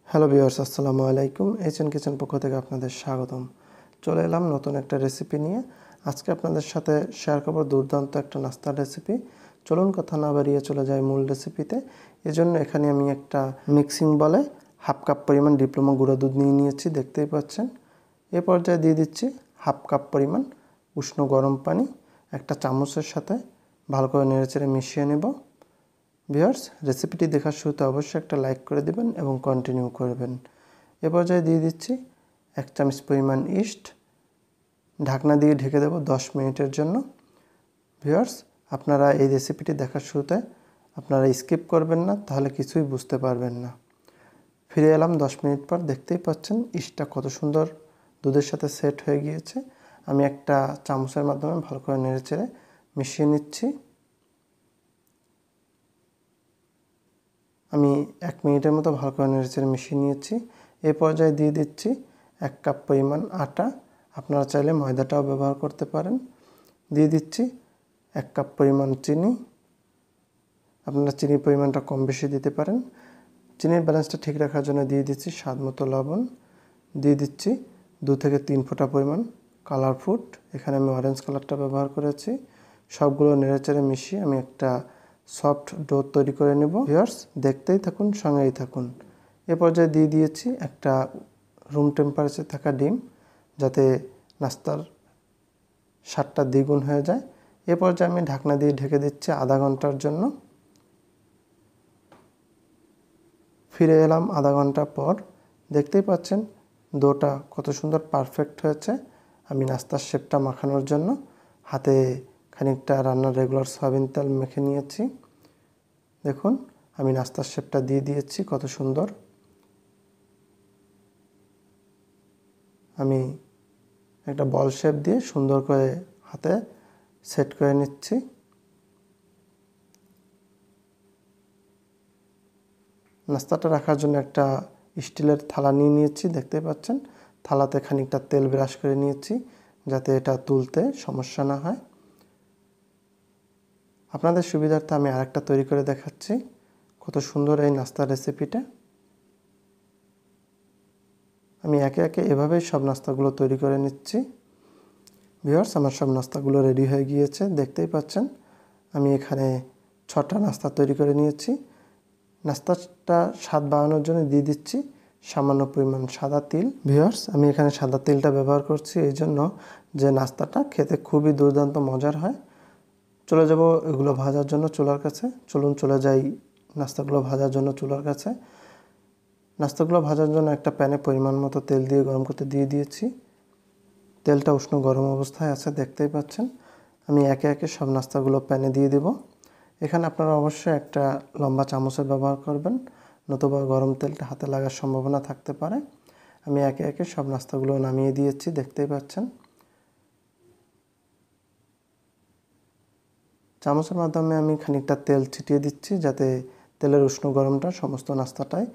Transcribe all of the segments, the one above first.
Hello viewers, আসসালামু আলাইকুম। HN kitchen পক্ষ থেকে আপনাদের স্বাগতম। চলে এলাম নতুন একটা রেসিপি নিয়ে। আজকে আপনাদের সাথে শেয়ার করব দুর্দান্ত একটা নাস্তার রেসিপি। চলুন কথা না বাড়িয়ে চলে যাই মূল রেসিপিতে। এজন্য এখানে আমি একটা মিক্সিং বলে হাফ কাপ পরিমাণ ডিপ্লোমা গুঁড়ো দুধ নিয়ে নিয়েছি, দেখতেই পাচ্ছেন। এ পর্যায়ে দিয়ে দিচ্ছি হাফ কাপ পরিমাণ উষ্ণ গরম পানি। একটা চামচের সাথে ভালো করে নেড়েচেড়ে মিশিয়ে নেব। ভিউয়ার্স, রেসিপিটি দেখার শুরুতে অবশ্যই একটা লাইক করে দিবেন এবং কন্টিনিউ করবেন। এ পর্যায়ে দিয়ে দিচ্ছি 1 চামচ পরিমাণ ইস্ট। ঢাকনা দিয়ে ঢেকে দেব 10 মিনিটের জন্য। ভিউয়ার্স, আপনারা এই রেসিপিটি দেখার শুরুতে আপনারা স্কিপ করবেন না, তাহলে কিছুই বুঝতে পারবেন না। ফিরে এলাম 10 মিনিট পর। দেখতেই পাচ্ছেন ইস্টটা কত সুন্দর দুধের সাথে সেট হয়ে গিয়েছে। আমি একটা চামচের মাধ্যমে ভালো করে নেড়েচেড়ে মিশিয়ে নিচ্ছি। আমি 1 মিনিটের মতো ভালো করে নেড়েচেড়ে মিশিয়ে নিয়েছি। এই পর্যায়ে দিয়ে দিচ্ছি 1 কাপ পরিমাণ আটা। আপনারা চাইলে ময়দাটাও ব্যবহার করতে পারেন। দিয়ে দিচ্ছি 1 কাপ পরিমাণ চিনি। আপনারা চিনির পরিমাণটা কম বেশি দিতে পারেন। চিনির ব্যালেন্সটা ঠিক রাখার জন্য দিয়ে দিচ্ছি স্বাদ মতো লবণ। দিয়ে দিচ্ছি 2 থেকে 3 ফোঁটা পরিমাণ কালার ফুড। এখানে আমি অরেঞ্জ কালারটা ব্যবহার করেছি। সবগুলো নেড়েচেড়ে মিশিয়ে আমি একটা সফট ডো তৈরি করে নেব। ভিউয়ার্স, দেখতেই থাকুন, সঙ্গেই থাকুন। এ পর্যায়ে দিয়ে দিয়েছি একটা রুম টেম্পারেচার থাকা ডিম, যাতে নাস্তার স্বাদটা দ্বিগুণ হয়ে যায়। এ পর্যায়ে আমি ঢাকনা দিয়ে ঢেকে দিচ্ছি আধা ঘন্টার জন্য। ফিরে এলাম আধা ঘন্টা পর। দেখতেই পাচ্ছেন ডোটা কত সুন্দর পারফেক্ট হয়েছে। আমি নাস্তার শেপটা মাখানোর জন্য হাতে খানিকটা রান্নার রেগুলার সয়াবিন তেল মেখে নিয়েছি। দেখুন, আমি নাস্তার শেপটা দিয়ে দিয়েছি কত সুন্দর। আমি একটা বল শেপ দিয়ে সুন্দর করে হাতে সেট করে নিচ্ছি। নাস্তাটা রাখার জন্য একটা স্টিলের থালা নিয়ে নিয়েছি, দেখতে পাচ্ছেন। থালাতে খানিকটা তেল ব্রাশ করে নিয়েছি, যাতে এটা তুলতে সমস্যা না হয়। আপনাদের সুবিধার্থে আমি আরেকটা তৈরি করে দেখাচ্ছি। কত সুন্দর এই নাস্তার রেসিপিটা। আমি একে একে এভাবেই সব নাস্তাগুলো তৈরি করে নিচ্ছি। ভিউয়ার্স, আমার সব নাস্তাগুলো রেডি হয়ে গিয়েছে, দেখতেই পাচ্ছেন। আমি এখানে 6টা নাস্তা তৈরি করে নিয়েছি। নাস্তাটা স্বাদ বাড়ানোর জন্য দিয়ে দিচ্ছি সামান্য পরিমাণ সাদা তিল। ভিউয়ার্স, আমি এখানে সাদা তিলটা ব্যবহার করছি এই জন্য যে নাস্তাটা খেতে খুবই দুর্দান্ত মজার হয়। চলে যাব এগুলো ভাজার জন্য চুলার কাছে। চলুন চলে যাই নাস্তাগুলো ভাজার জন্য চুলার কাছে। নাস্তাগুলো ভাজার জন্য একটা প্যানে পরিমাণ মতো তেল দিয়ে গরম করতে দিয়ে দিয়েছি। তেলটা উষ্ণ গরম অবস্থায় আছে, দেখতেই পাচ্ছেন। আমি একে একে সব নাস্তাগুলো প্যানে দিয়ে দেব। এখানে আপনারা অবশ্যই একটা লম্বা চামচের ব্যবহার করবেন, নতুবা গরম তেলটা হাতে লাগার সম্ভাবনা থাকতে পারে। আমি একে একে সব নাস্তাগুলো নামিয়ে দিয়েছি, দেখতেই পাচ্ছেন। চামচের মাধ্যমে আমি খানিকটা তেল ছিটিয়ে দিচ্ছি, যাতে তেলের উষ্ণ গরমটা সমস্ত নাস্তাটায়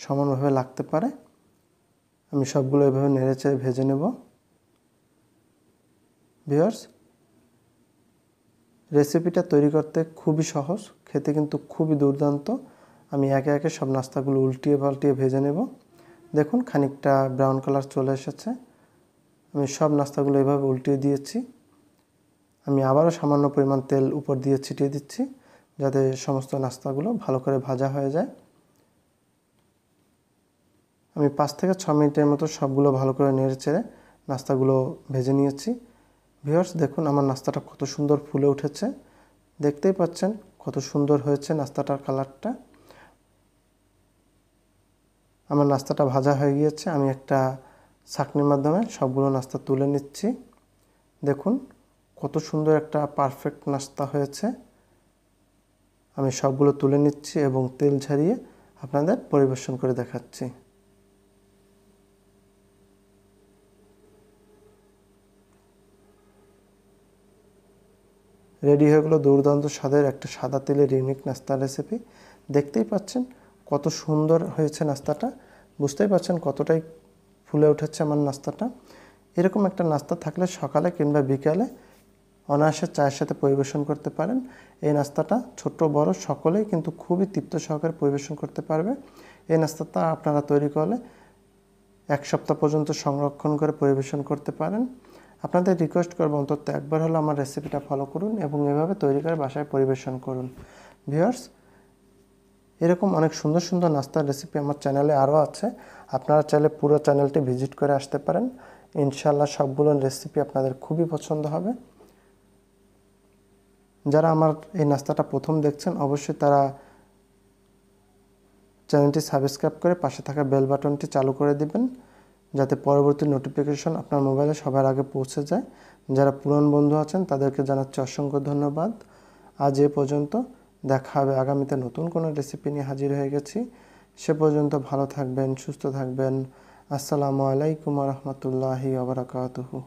সমানভাবে লাগতে পারে। আমি সবগুলো এভাবে নেড়েচেড়ে ভেজে নেব। ভিউয়ার্স, রেসিপিটা তৈরি করতে খুবই সহজ, খেতে কিন্তু খুবই দুর্দান্ত। আমি একে একে সব নাস্তাগুলো উল্টিয়ে পাল্টিয়ে ভেজে নেব। দেখুন, খানিকটা ব্রাউন কালার চলে এসেছে। আমি সব নাস্তাগুলো এভাবে উল্টিয়ে দিয়েছি। আমি আবারও সামান্য পরিমাণ তেল উপর দিয়ে ছিটিয়ে দিচ্ছি, যাতে সমস্ত নাস্তাগুলো ভালো করে ভাজা হয়ে যায়। আমি 5 থেকে 6 মিনিটের মতো সবগুলো ভালো করে নেড়েচেড়ে নাস্তাগুলো ভেজে নিয়েছি। ভিউয়ার্স, দেখুন আমার নাস্তাটা কত সুন্দর ফুলে উঠেছে, দেখতেই পাচ্ছেন কত সুন্দর হয়েছে নাস্তাটার কালারটা। আমার নাস্তাটা ভাজা হয়ে গিয়েছে। আমি একটা ছাঁকনির মাধ্যমে সবগুলো নাস্তা তুলে নিচ্ছি। দেখুন কত সুন্দর একটা পারফেক্ট নাস্তা হয়েছে। আমি সবগুলো তুলে নিচ্ছি এবং তেল ঝরিয়ে আপনাদের পরিবেশন করে দেখাচ্ছি। রেডি হয়ে গেলো দুর্দান্ত স্বাদের একটা সাদা তেলের ইউনিক নাস্তার রেসিপি। দেখতেই পাচ্ছেন কত সুন্দর হয়েছে নাস্তাটা। বুঝতেই পাচ্ছেন কতটাই ফুলে উঠেছে আমার নাস্তাটা। এরকম একটা নাস্তা থাকলে সকালে কিংবা বিকালে অনায়াসে চায়ের সাথে পরিবেশন করতে পারেন। এই নাস্তাটা ছোট বড় সকলেই কিন্তু খুবই তৃপ্ত সহকারে পরিবেশন করতে পারবে। এই নাস্তাটা আপনারা তৈরি করলে 1 সপ্তাহ পর্যন্ত সংরক্ষণ করে পরিবেশন করতে পারেন। আপনাদের রিকোয়েস্ট করব অন্তত একবার হলো আমার রেসিপিটা ফলো করুন এবং এভাবে তৈরি করে বাসায় পরিবেশন করুন। ভিউয়ার্স, এরকম অনেক সুন্দর সুন্দর নাস্তার রেসিপি আমার চ্যানেলে আরও আছে, আপনারা চাইলে পুরো চ্যানেলটি ভিজিট করে আসতে পারেন। ইনশাআল্লাহ সবগুলো রেসিপি আপনাদের খুবই পছন্দ হবে। যারা আমার এই নাস্তাটা প্রথম দেখছেন অবশ্যই তারা চ্যানেলটি সাবস্ক্রাইব করে পাশে থাকা বেল বাটনটি চালু করে দিবেন, যাতে পরবর্তী নোটিফিকেশন আপনার মোবাইলে সবার আগে পৌঁছে যায়। যারা পুরান বন্ধু আছেন তাদেরকে জানাচ্ছি অসংখ্য ধন্যবাদ। আজ এ পর্যন্ত, দেখা হবে আগামীতে নতুন কোনো রেসিপি নিয়ে হাজির হয়ে গেছি। সে পর্যন্ত ভালো থাকবেন, সুস্থ থাকবেন। আসসালামু আলাইকুম ওয়া রাহমাতুল্লাহি ওয়া বারাকাতুহু।